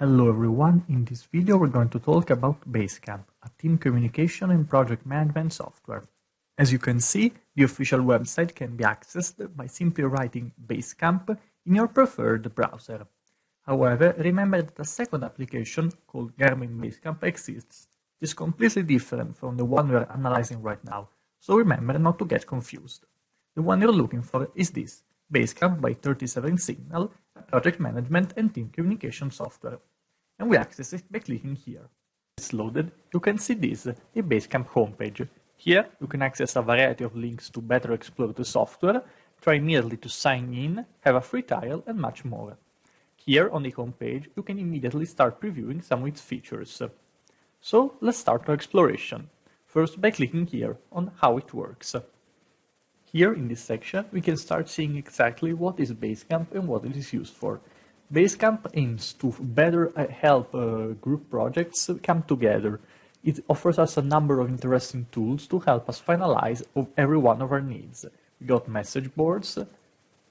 Hello everyone, in this video we're going to talk about Basecamp, a team communication and project management software. As you can see, the official website can be accessed by simply writing Basecamp in your preferred browser. However, remember that a second application called Garmin Basecamp exists. It is completely different from the one we're analyzing right now, so remember not to get confused. The one you're looking for is this, Basecamp by 37 Signal, a project management and team communication software. And we access it by clicking here. When it's loaded, you can see this, the Basecamp homepage. Here, you can access a variety of links to better explore the software, try immediately to sign in, have a free trial, and much more. Here, on the homepage, you can immediately start previewing some of its features. So, let's start our exploration. First, by clicking here on how it works. Here, in this section, we can start seeing exactly what is Basecamp and what it is used for. Basecamp aims to better help group projects come together. It offers us a number of interesting tools to help us finalize every one of our needs. We got message boards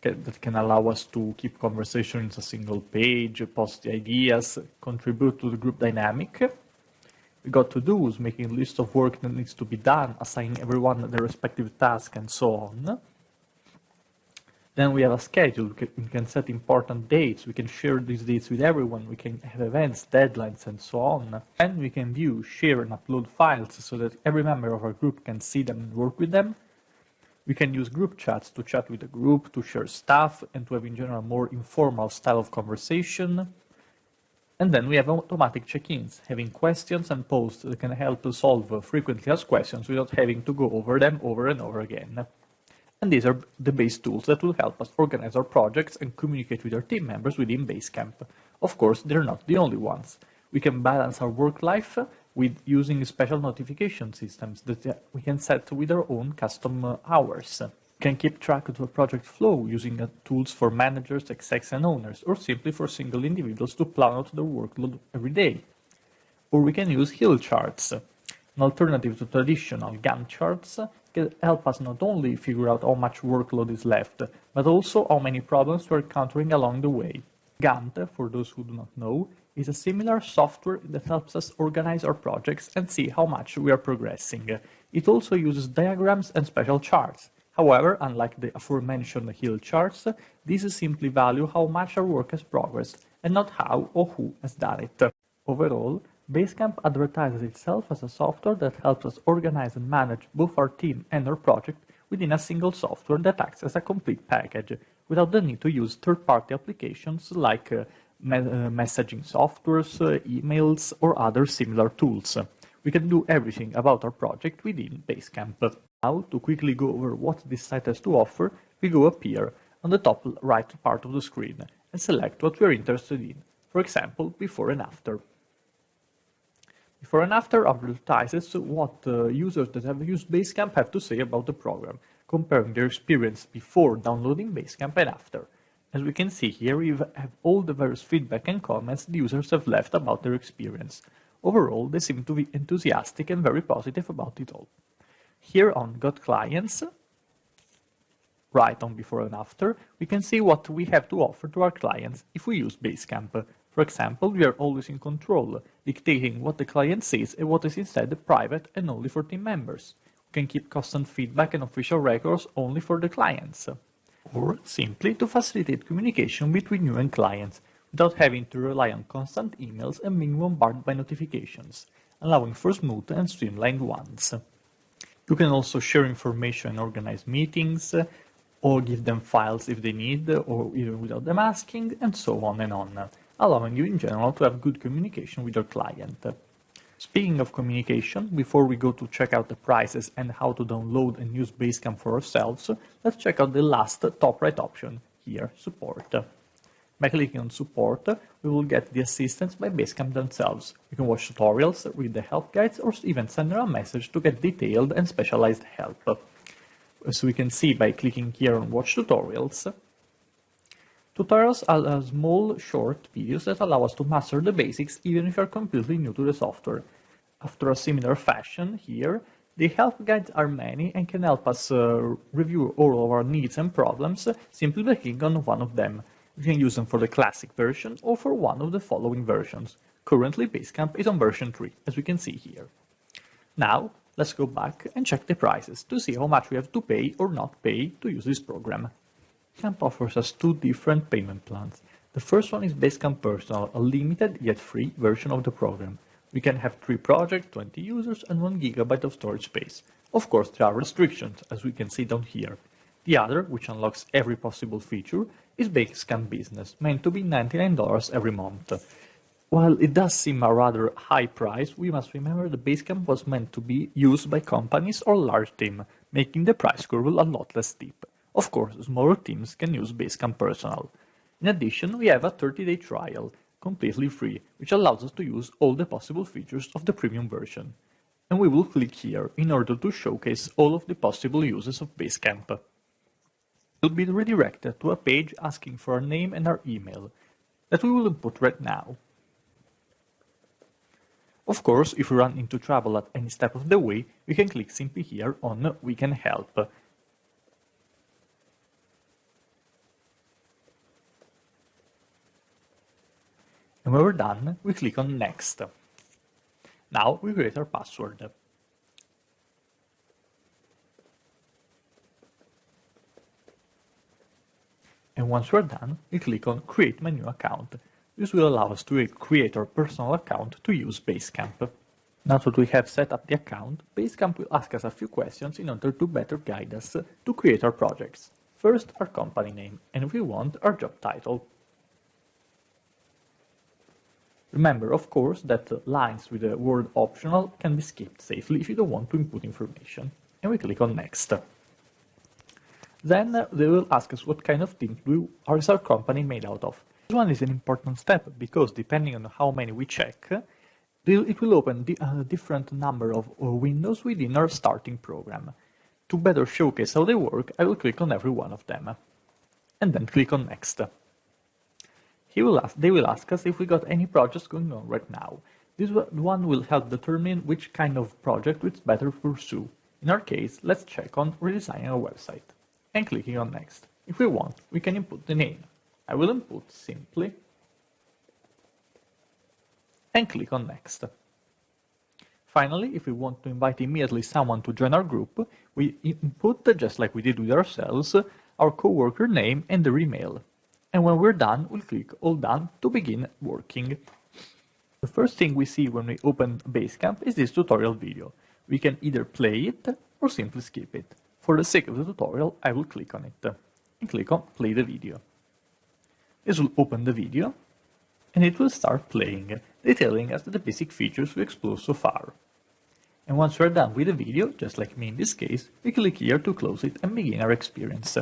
that can allow us to keep conversations in a single page, post the ideas, contribute to the group dynamic. We got to-dos, making a list of work that needs to be done, assigning everyone their respective task, and so on. Then we have a schedule. We can set important dates. We can share these dates with everyone. We can have events, deadlines, and so on. And we can view, share, and upload files so that every member of our group can see them and work with them. We can use group chats to chat with the group, to share stuff, and to have in general more informal style of conversation. And then we have automatic check-ins, having questions and posts that can help us solve frequently asked questions without having to go over them over and over again. And these are the base tools that will help us organize our projects and communicate with our team members within Basecamp. Of course, they're not the only ones. We can balance our work life with using special notification systems that we can set with our own custom hours. We can keep track of the project flow using tools for managers, execs, and owners, or simply for single individuals to plan out their workload every day. Or we can use hill charts. An alternative to traditional Gantt charts can help us not only figure out how much workload is left, but also how many problems we're encountering along the way. Gantt, for those who do not know, is a similar software that helps us organize our projects and see how much we are progressing. It also uses diagrams and special charts. However, unlike the aforementioned hill charts, these simply value how much our work has progressed, and not how or who has done it. Overall, Basecamp advertises itself as a software that helps us organize and manage both our team and our project within a single software that acts as a complete package, without the need to use third-party applications like messaging softwares, emails, or other similar tools. We can do everything about our project within Basecamp. Now, to quickly go over what this site has to offer, we go up here on the top right part of the screen and select what we are interested in, for example, before and after. Before and after advertises what users that have used Basecamp have to say about the program, comparing their experience before downloading Basecamp and after. As we can see here, we have all the various feedback and comments the users have left about their experience. Overall, they seem to be enthusiastic and very positive about it all. Here on Got Clients, right on before and after, we can see what we have to offer to our clients if we use Basecamp. For example, we are always in control, dictating what the client says and what is instead private and only for team members. We can keep constant feedback and official records only for the clients. Or simply to facilitate communication between you and clients, without having to rely on constant emails and being bombarded by notifications, allowing for smooth and streamlined ones. You can also share information and organize meetings, or give them files if they need, or even without them asking, and so on and on, allowing you in general to have good communication with your client. Speaking of communication, before we go to check out the prices and how to download and use Basecamp for ourselves, let's check out the last top right option here, support. By clicking on support, we will get the assistance by Basecamp themselves. You can watch tutorials, read the help guides, or even send them a message to get detailed and specialized help. As we can see by clicking here on watch tutorials, tutorials are small, short videos that allow us to master the basics even if you are completely new to the software. After a similar fashion here, the help guides are many and can help us review all of our needs and problems simply by clicking on one of them. We can use them for the classic version or for one of the following versions. Currently, Basecamp is on version 3, as we can see here. Now, let's go back and check the prices to see how much we have to pay or not pay to use this program. Basecamp offers us two different payment plans. The first one is Basecamp Personal, a limited yet free version of the program. We can have 3 projects, 20 users, and 1 GB of storage space. Of course, there are restrictions, as we can see down here. The other, which unlocks every possible feature, is Basecamp Business, meant to be $99 every month. While it does seem a rather high price, we must remember that Basecamp was meant to be used by companies or large teams, making the price curve a lot less steep. Of course, smaller teams can use Basecamp Personal. In addition, we have a 30-day trial, completely free, which allows us to use all the possible features of the premium version. And we will click here in order to showcase all of the possible uses of Basecamp. We'll be redirected to a page asking for our name and our email, that we will input right now. Of course, if we run into trouble at any step of the way, we can click simply here on We Can Help. And when we're done, we click on Next. Now we create our password. And once we're done, we click on Create My New Account. This will allow us to create our personal account to use Basecamp. Now that we have set up the account, Basecamp will ask us a few questions in order to better guide us to create our projects. First, our company name, and if we want, our job title. Remember, of course, that lines with the word optional can be skipped safely if you don't want to input information. And we click on Next. Then they will ask us what kind of team is our company made out of. This one is an important step because depending on how many we check, it will open a different number of windows within our starting program. To better showcase how they work, I will click on every one of them. And then click on Next. They will ask us if we got any projects going on right now. This one will help determine which kind of project it's better to pursue. In our case, let's check on redesigning our website. And clicking on Next. If we want, we can input the name. I will input simply. And click on Next. Finally, if we want to invite immediately someone to join our group, we input, just like we did with ourselves, our coworker name and their email. And when we're done, we'll click All Done to begin working. The first thing we see when we open Basecamp is this tutorial video. We can either play it or simply skip it. For the sake of the tutorial, I will click on it and click on Play the video. This will open the video and it will start playing, detailing us the basic features we explored so far. And once we're done with the video, just like me in this case, we click here to close it and begin our experience.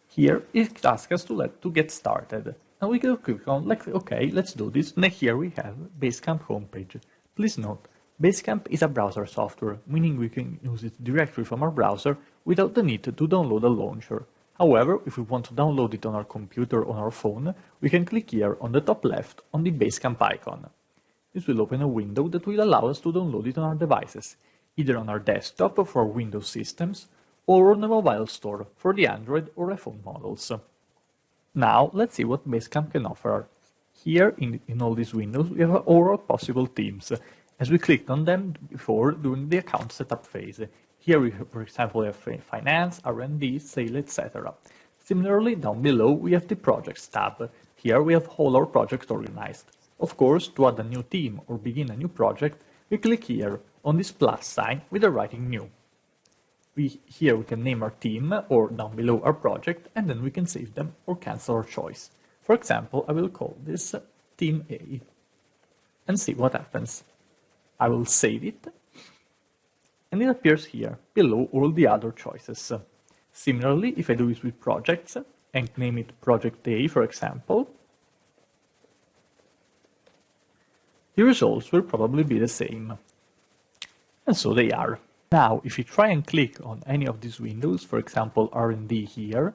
Here it asks us to get started, and we can click on OK, let's do this. And here we have Basecamp homepage. Please note, Basecamp is a browser software, meaning we can use it directly from our browser without the need to download a launcher. However, if we want to download it on our computer or on our phone, we can click here on the top left on the Basecamp icon. This will open a window that will allow us to download it on our devices, either on our desktop for Windows systems, or on the mobile store for the Android or iPhone models. Now, let's see what Basecamp can offer. Here, in all these windows, we have all possible themes, as we clicked on them before during the account setup phase. Here we, for example, have finance, R&D, sale, etc. Similarly, down below, we have the projects tab. Here we have all our projects organized. Of course, to add a new theme or begin a new project, we click here on this plus sign with the writing new. Here we can name our team or down below our project, and then we can save them or cancel our choice. For example, I will call this Team A and see what happens. I will save it, and it appears here below all the other choices. Similarly, if I do this with projects and name it Project A, for example, the results will probably be the same. And so they are. Now, if you try and click on any of these windows, for example R&D here,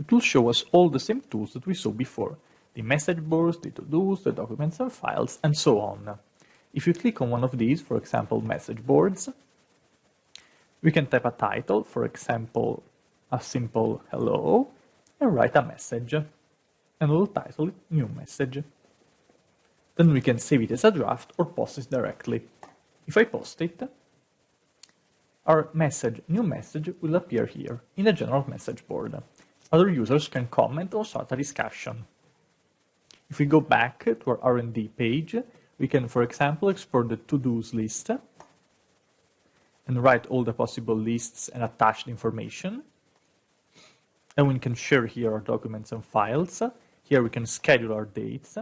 it will show us all the same tools that we saw before. The message boards, the to-dos, the documents and files, and so on. If you click on one of these, for example message boards, we can type a title, for example a simple hello, and write a message, and we'll title it New Message. Then we can save it as a draft or post it directly. If I post it, our message, new message, will appear here in the general message board. Other users can comment or start a discussion. If we go back to our R&D page, we can, for example, export the to-dos list and write all the possible lists and attach the information. And we can share here our documents and files. Here we can schedule our dates.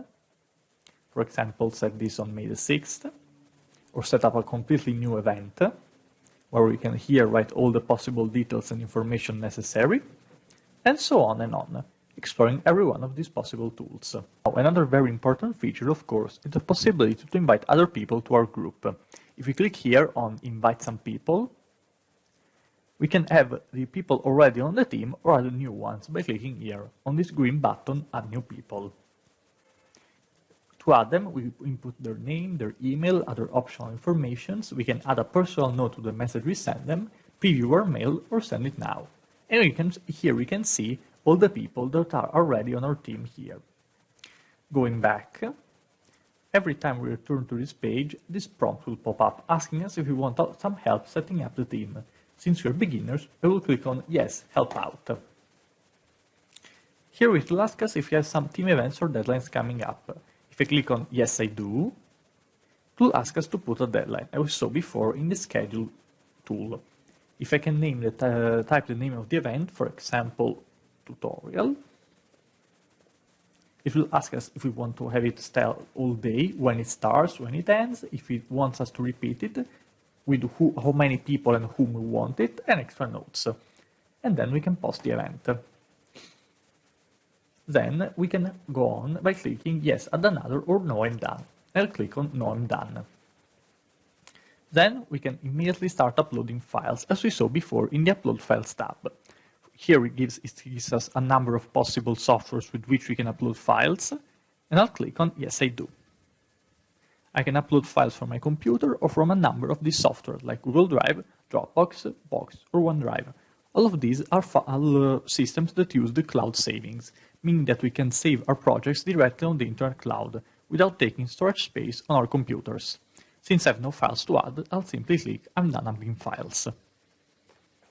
For example, set this on May the 6th, or set up a completely new event, where we can here write all the possible details and information necessary, and so on, exploring every one of these possible tools. Now, another very important feature, of course, is the possibility to invite other people to our group. If we click here on Invite some people, we can have the people already on the team or add new ones by clicking here on this green button, Add New People. To add them, we input their name, their email, other optional informations. We can add a personal note to the message we send them, preview our mail, or send it now. And here we can see all the people that are already on our team here. Going back, every time we return to this page, this prompt will pop up asking us if we want some help setting up the team. Since we're beginners, we will click on Yes, Help Out. Here it will ask us if we have some team events or deadlines coming up. If I click on Yes, I do, it will ask us to put a deadline, as we saw before in the Schedule tool. If I can type the name of the event, for example, tutorial, it will ask us if we want to have it stay all day, when it starts, when it ends, if it wants us to repeat it, with how many people and whom we want it, and extra notes. And then we can post the event. Then we can go on by clicking Yes, add another, or No, I'm done. I'll click on No, I'm done. Then we can immediately start uploading files, as we saw before in the Upload Files tab. Here it gives us a number of possible softwares with which we can upload files, and I'll click on Yes, I do. I can upload files from my computer or from a number of these softwares like Google Drive, Dropbox, Box, or OneDrive. All of these are file systems that use the cloud savings, meaning that we can save our projects directly on the internet cloud without taking storage space on our computers. Since I have no files to add, I'll simply click I'm done adding files.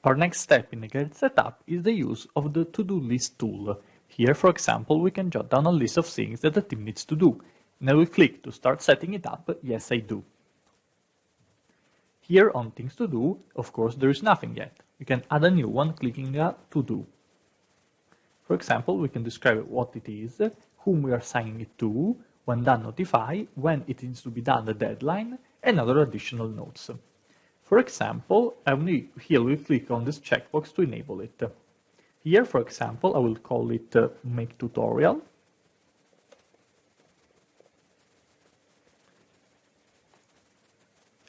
Our next step in the Get Setup is the use of the To-Do List tool. Here, for example, we can jot down a list of things that the team needs to do, and I will click to start setting it up, Yes, I do. Here on Things to Do, of course, there is nothing yet. We can add a new one clicking To Do. For example, we can describe what it is, whom we are assigning it to, when done notify, when it needs to be done the deadline, and other additional notes. For example, here we'll click on this checkbox to enable it. Here, for example, I will call it Make Tutorial.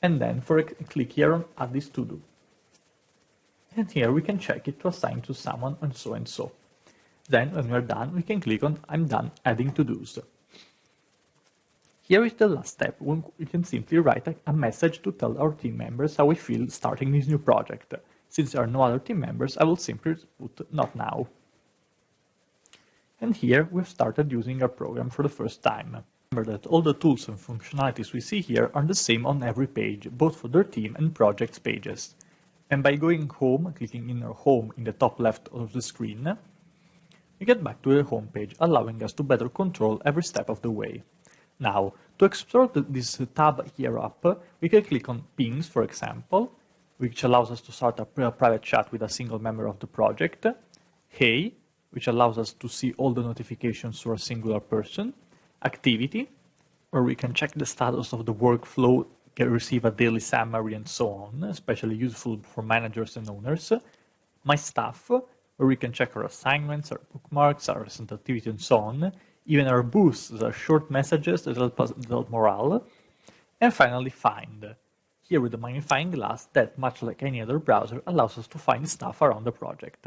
And then click here on Add this to do. And here we can check it to assign to someone and so and so. Then when we're done, we can click on I'm done adding to-dos. Here is the last step, when we can simply write a message to tell our team members how we feel starting this new project. Since there are no other team members, I will simply put not now. And here we've started using our program for the first time. Remember that all the tools and functionalities we see here are the same on every page, both for their team and projects pages. And by going home, clicking in our home in the top left of the screen, we get back to the home page, allowing us to better control every step of the way. Now, to explore this tab here up, we can click on Pings, for example, which allows us to start a private chat with a single member of the project. Hey, which allows us to see all the notifications for a singular person. Activity, where we can check the status of the workflow, receive a daily summary, and so on, especially useful for managers and owners. My Stuff, where we can check our assignments, our bookmarks, our recent activity, and so on. Even our boosts, our short messages that help morale. And finally, Find, here with the magnifying glass that, much like any other browser, allows us to find stuff around the project.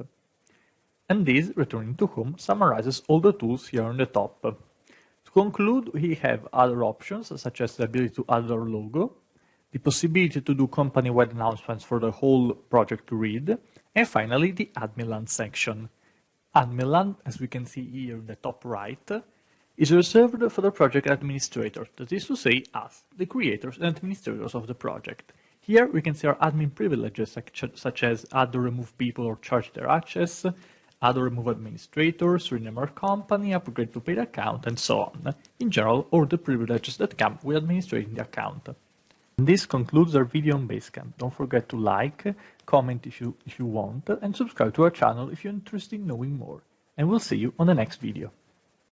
And this, returning to home, summarizes all the tools here on the top. To conclude, we have other options, such as the ability to add our logo, the possibility to do company-wide announcements for the whole project to read, and finally the Add Milan section. Admin land, as we can see here in the top right, is reserved for the project administrators, that is to say, us, the creators and administrators of the project. Here we can see our admin privileges, such as add or remove people or charge their access, add or remove administrators, rename our company, upgrade to paid account, and so on. In general, all the privileges that come with administrating the account. And this concludes our video on Basecamp. Don't forget to like, comment if you want, and subscribe to our channel if you're interested in knowing more. And we'll see you on the next video.